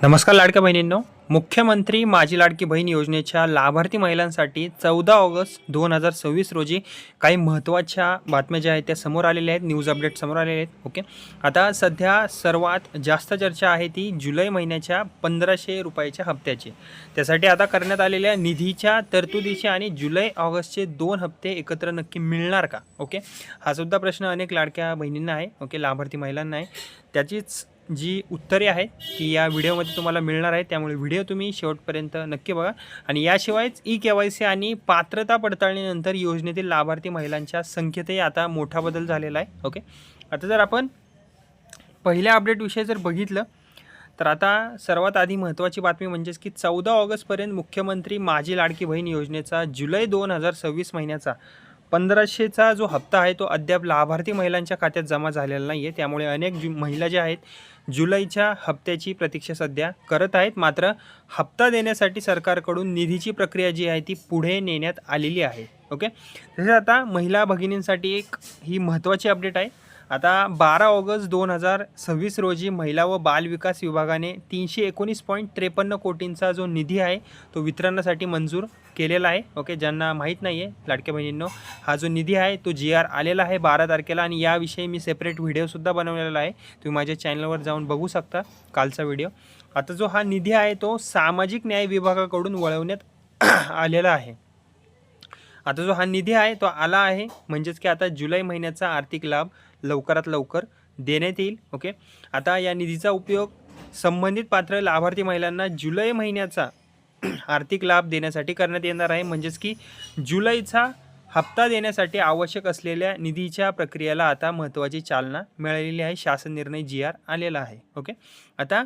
नमस्कार लाडक्या बहिणींनो, मुख्यमंत्री माझी लाडकी बहीण योजनेच्या लाभार्थी महिलांसाठी 14 ऑगस्ट 2026 रोजी काही महत्त्वाच्या बातम्या ज्या आहेत त्या समोर आलेल्या आहेत. न्यूज अपडेट समोर आलेले आहेत. ओके, आता सध्या सर्वात जास्त चर्चा आहे ती जुलै महिन्याच्या 1500 रुपयाच्या हप्त्याची. त्यासाठी आता करण्यात आलेल्या निधीच्या तरतुदीचे आणि जुलै ऑगस्टचे 2 हप्ते एकत्र नक्की मिळणार का? ओके, हा सुद्धा प्रश्न अनेक लाडक्या बहिणींना आहे. ओके, लाभार्थी महिलांना आहे. त्याचीच जी उत्तरे आहेत ती या व्हिडिओमध्ये तुम्हाला मिळणार आहे. त्यामुळे व्हिडिओ तुम्ही शेवटपर्यंत नक्की बघा. आणि याशिवायच KYC आणि पात्रता पडताळणीनंतर योजनेतील लाभार्थी महिलांच्या संख्येतही आता मोठा बदल झालेला आहे. ओके, आता जर आपण पहिल्या अपडेटविषयी जर बघितलं तर आता सर्वात आधी महत्त्वाची बातमी म्हणजेच की 14 ऑगस्टपर्यंत मुख्यमंत्री माझी लाडकी बहीण योजनेचा जुलै 2026 महिन्याचा 1500चा जो हप्ता आहे तो अद्याप लाभार्थी महिलांच्या खात्यात जमा झालेला नाही आहे. त्यामुळे अनेक महिला ज्या आहेत जुलैच्या हप्त्याची प्रतीक्षा सध्या करत आहेत. मात्र हप्ता देण्यासाठी सरकारकडून निधीची प्रक्रिया जी आहे ती पुढे नेण्यात आलेली आहे. ओके, तसेच आता महिला भगिनींसाठी एक ही महत्त्वाची अपडेट आहे. आता 12 ऑगस्ट 2026 रोजी महिला व बाल विकास विभागाने 319.53 कोटींचा जो निधी आहे तो वितरणासाठी मंजूर केलेला आहे. ओके, ज्यांना माहीत नाही आहे लाडक्या बहिणींनो, हा जो निधी आहे तो GR आलेला आहे 12 तारखेला आणि याविषयी मी सेपरेट व्हिडिओसुद्धा बनवलेला आहे. तुम्ही माझ्या चॅनलवर जाऊन बघू शकता कालचा व्हिडिओ. आता जो हा निधी आहे तो सामाजिक न्याय विभागाकडून वळवण्यात आलेला आहे. आता जो हा निधी आहे तो आला आहे म्हणजेच की आता जुलै महिन्याचा आर्थिक लाभ लवकरात लवकर देण्यात येईल. ओके, आता या निधीचा उपयोग संबंधित पात्र लाभार्थी महिलांना जुलै महिन्याचा आर्थिक लाभ देण्यासाठी करण्यात येणार आहे. म्हणजेच की जुलैचा हप्ता देण्यासाठी आवश्यक असलेल्या निधीच्या प्रक्रियेला आता महत्त्वाची चालना मिळालेली आहे. शासन निर्णय GR आलेला आहे. ओके, आता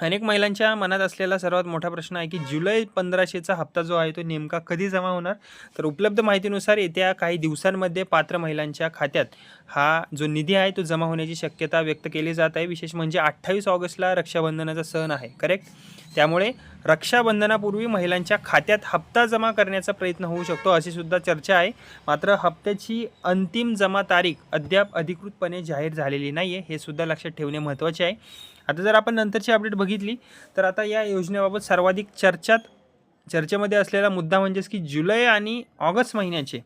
अनेक महिलांच्या मनात असलेला सर्वात मोठा प्रश्न आहे की जुलै 1500चा हप्ता जो आहे तो नेमका कधी जमा होणार. तर उपलब्ध माहितीनुसार येत्या काही दिवसांमध्ये पात्र महिलांच्या खात्यात हा जो निधी आहे तो जमा होण्याची शक्यता व्यक्त केली जात आहे. विशेष म्हणजे 28 ऑगस्टला रक्षाबंधनाचा सण आहे, करेक्ट. त्यामुळे रक्षाबंधनापूर्वी महिलांच्या खात्यात हप्ता जमा करण्याचा प्रयत्न होऊ शकतो अशी सुद्धा चर्चा आहे. मात्र हप्त्याची अंतिम जमा तारीख अद्याप अधिकृतपणे जाहीर झालेली नाही आहे, हे सुद्धा लक्षात ठेवणे महत्त्वाचे आहे. आता जर आपण नंतरची अपडेट बघितली तर आता या योजनेबाबत सर्वाधिक चर्चेमध्ये असलेला मुद्दा म्हणजेच की जुलै आणि ऑगस्ट महिन्याचे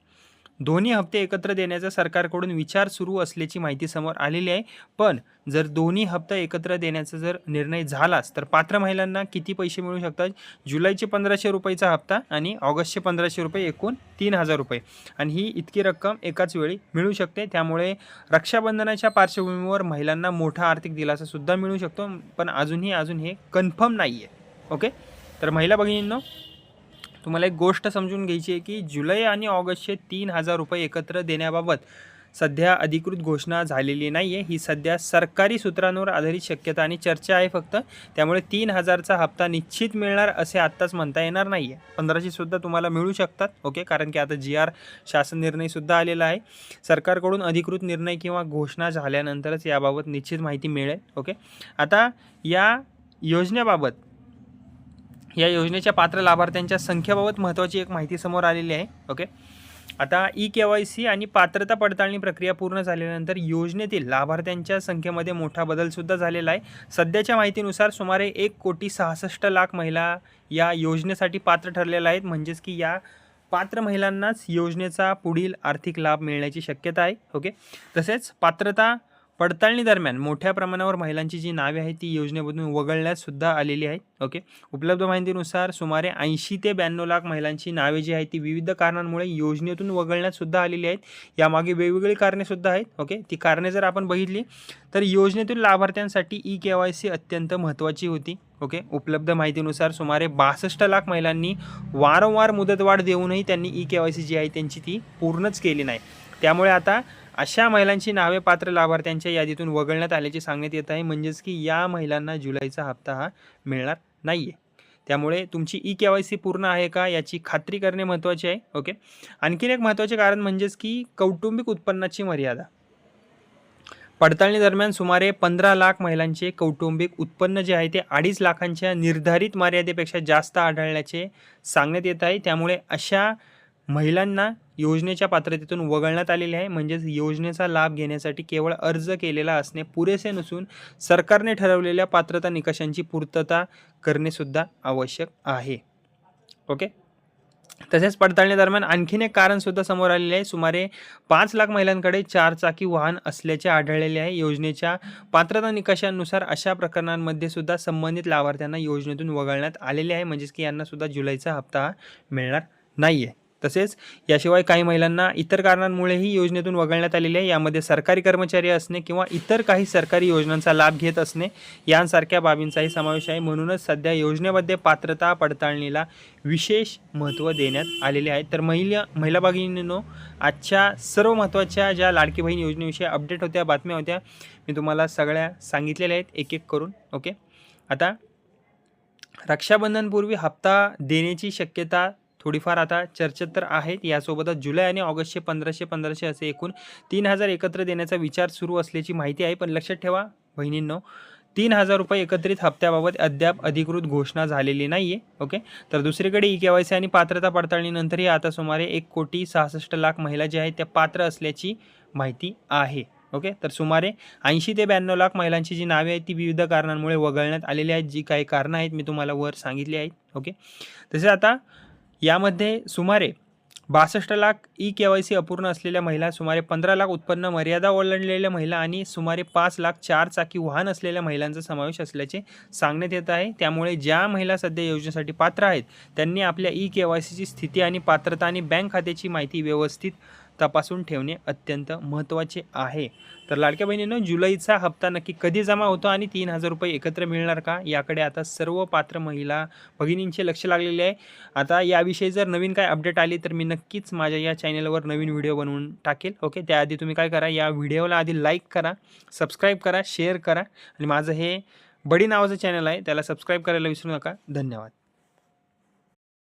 दोन्ही हप्ते एकत्र देण्याचा सरकारकडून विचार सुरू असल्याची माहिती समोर आलेली आहे. पण जर दोन्ही हप्ता एकत्र देण्याचा जर निर्णय झालाच तर पात्र महिलांना किती पैसे मिळू शकतात? जुलैचे 1500 रुपयेचा हप्ता आणि ऑगस्टचे 1500 रुपये, एकूण 3000 रुपये. आणि ही इतकी रक्कम एकाच वेळी मिळू शकते. त्यामुळे रक्षाबंधनाच्या पार्श्वभूमीवर महिलांना मोठा आर्थिक दिलासासुद्धा मिळू शकतो. पण अजून हे कन्फर्म नाही आहे. ओके, तर महिला भगिनींनो, तुम्हाला एक गोष्ट समजून घ्यायची आहे की जुलै आणि ऑगस्टचे 3000 रुपये एकत्र देण्याबाबत सध्या अधिकृत घोषणा झालेली नाही आहे. ही सध्या सरकारी सूत्रांवर आधारित शक्यता आणि चर्चा आहे फक्त. त्यामुळे 3000चा हप्ता निश्चित मिळणार असे आत्ताच म्हणता येणार नाही आहे. 1500सुद्धा तुम्हाला मिळू शकतात. ओके, कारण की आता GR शासन निर्णयसुद्धा आलेला आहे. सरकारकडून अधिकृत निर्णय किंवा घोषणा झाल्यानंतरच याबाबत निश्चित माहिती मिळेल. ओके, आता या योजनेच्या पात्र लाभार्थ्यांच्या संख्येबाबत महत्त्वाची एक माहिती समोर आलेली आहे. ओके, आता KYC आणि पात्रता पडताळणी प्रक्रिया पूर्ण झाल्यानंतर योजनेतील लाभार्थ्यांच्या संख्येमध्ये मोठा बदलसुद्धा झालेला आहे. सध्याच्या माहितीनुसार सुमारे 1,66,00,000 महिला या योजनेसाठी पात्र ठरलेल्या आहेत. म्हणजेच की या पात्र महिलांनाच योजनेचा पुढील आर्थिक लाभ मिळण्याची शक्यता आहे. ओके, तसेच पात्रता पडताळणी दरम्यान मोठ्या प्रमाणावर महिलांची जी नावे आहेत ती योजनेमधून वगळण्यात सुद्धा आलेली आहेत. ओके, उपलब्ध माहितीनुसार सुमारे 80 ते 92 लाख महिलांची नावे जी आहेत ती विविध कारणांमुळे योजनेतून वगळण्यात सुद्धा आलेली आहेत. यामागे वेगवेगळी कारणे सुद्धा आहेत. ओके, ती कारणे जर आपण बघितली तर योजनेतील लाभार्थ्यांसाठी KYC अत्यंत महत्त्वाची होती. ओके, उपलब्ध माहितीनुसार सुमारे 62 लाख महिलांनी वारंवार मुदतवाढ देऊनही त्यांनी KYC जी आहे त्यांची ती पूर्णच केली नाही. त्यामुळे आता अशा महिलांची नावे पात्र लाभार्थ्यांच्या यादीतून वगळण्यात आल्याचे सांगण्यात येत आहे. म्हणजेच की या महिलांना जुलैचा हप्ता हा मिळणार नाही आहे. त्यामुळे तुमची KYC पूर्ण आहे का याची खात्री करणे महत्त्वाचे आहे. ओके, आणखीन एक महत्त्वाचे कारण म्हणजेच की कौटुंबिक उत्पन्नाची मर्यादा. पडताळणी दरम्यान सुमारे 15 लाख महिलांचे कौटुंबिक उत्पन्न जे आहे ते 2.5 लाखांच्या निर्धारित मर्यादेपेक्षा जास्त आढळल्याचे सांगण्यात येत आहे. त्यामुळे अशा महिलांना योजनेच्या पात्रतेतून वगळण्यात आलेले आहे. म्हणजेच योजनेचा लाभ घेण्यासाठी केवळ अर्ज केलेला असणे पुरेसे नसून सरकारने ठरवलेल्या पात्रता निकषांची पूर्तता करणेसुद्धा आवश्यक आहे. ओके. तसेच पडताळणीदरम्यान आणखीन एक कारणसुद्धा समोर आलेले आहे. सुमारे 5 लाख महिलांकडे 4 चाकी वाहन असल्याचे आढळलेले आहे. योजनेच्या पात्रता निकषांनुसार अशा प्रकरणांमध्ये सुद्धा संबंधित लाभार्थ्यांना योजनेतून वगळण्यात आलेले आहे. म्हणजेच की यांना सुद्धा जुलैचा हप्ता मिळणार नाही आहे. तसेच याशिवाय काही महिलांना इतर कारणांमुळेही योजनेतून वगळण्यात आलेले आहे. यामध्ये सरकारी कर्मचारी असणे किंवा इतर काही सरकारी योजनांचा लाभ घेत असणे यांसारख्या बाबींचाही समावेश आहे. म्हणूनच सध्या योजनेमध्ये पात्रता पडताळणीला विशेष महत्त्व देण्यात आलेले आहे. तर महिला भगिनींनो, आजच्या सर्व महत्त्वाच्या ज्या लाडकी बहीण योजनेविषयी अपडेट होत्या, बातम्या होत्या, मी तुम्हाला सगळ्या सांगितलेल्या आहेत एक एक करून. ओके. आता रक्षाबंधनपूर्वी हप्ता देण्याची शक्यता थोडीफार आता चर्चेत तर आहेत. यासोबतच जुलै आणि ऑगस्टचे 1500 असे एकूण 3000 एकत्र देण्याचा विचार सुरू असल्याची माहिती आहे. पण लक्षात ठेवा बहिणींनो, 3000 रुपये एकत्रित हप्त्याबाबत अद्याप अधिकृत घोषणा झालेली नाही आहे. ओके. तर दुसरीकडे ई-केवायसी आणि पात्रता पडताळणीनंतरही आता सुमारे 1,66,00,000 महिला ज्या आहेत त्या पात्र असल्याची माहिती आहे. ओके. तर सुमारे 80 ते 92 लाख महिलांची जी नावे आहेत ती विविध कारणांमुळे वगळण्यात आलेली आहेत. जी काही कारणं आहेत मी तुम्हाला वर सांगितली आहेत. ओके. तसेच आता यामध्ये सुमारे 62 लाख ई-केवायसी अपूर्ण असलेल्या महिला, सुमारे 15 लाख उत्पन्न मर्यादा ओलांडलेल्या महिला आणि सुमारे 5 लाख 4 चाकी वाहन असलेल्या महिलांचा समावेश असल्याचे सांगण्यात येत आहे. त्यामुळे ज्या महिला सध्या योजनेसाठी पात्र आहेत त्यांनी आपल्या ई-केवायसीची स्थिती आणि पात्रता आणि बँक खात्याची माहिती व्यवस्थित तपासून ठेवणे अत्यंत महत्त्वाचे आहे. तर लाडक्या बहिणींनो, जुलैचा हप्ता नक्की कधी जमा होतो आणि 3000 रुपये एकत्र मिळणार का, याकडे आता सर्व पात्र महिला भगिनींचे लक्ष लागलेले आहे. आता याविषयी जर नवीन काय अपडेट आली तर मी नक्कीच माझ्या या चॅनलवर नवीन व्हिडिओ बनवून टाकेल. ओके. त्याआधी तुम्ही काय करा, या व्हिडिओला आधी लाईक करा, सबस्क्राईब करा, शेअर करा आणि माझं हे बडी नावाचं चॅनल आहे त्याला सबस्क्राईब करायला विसरू नका. धन्यवाद.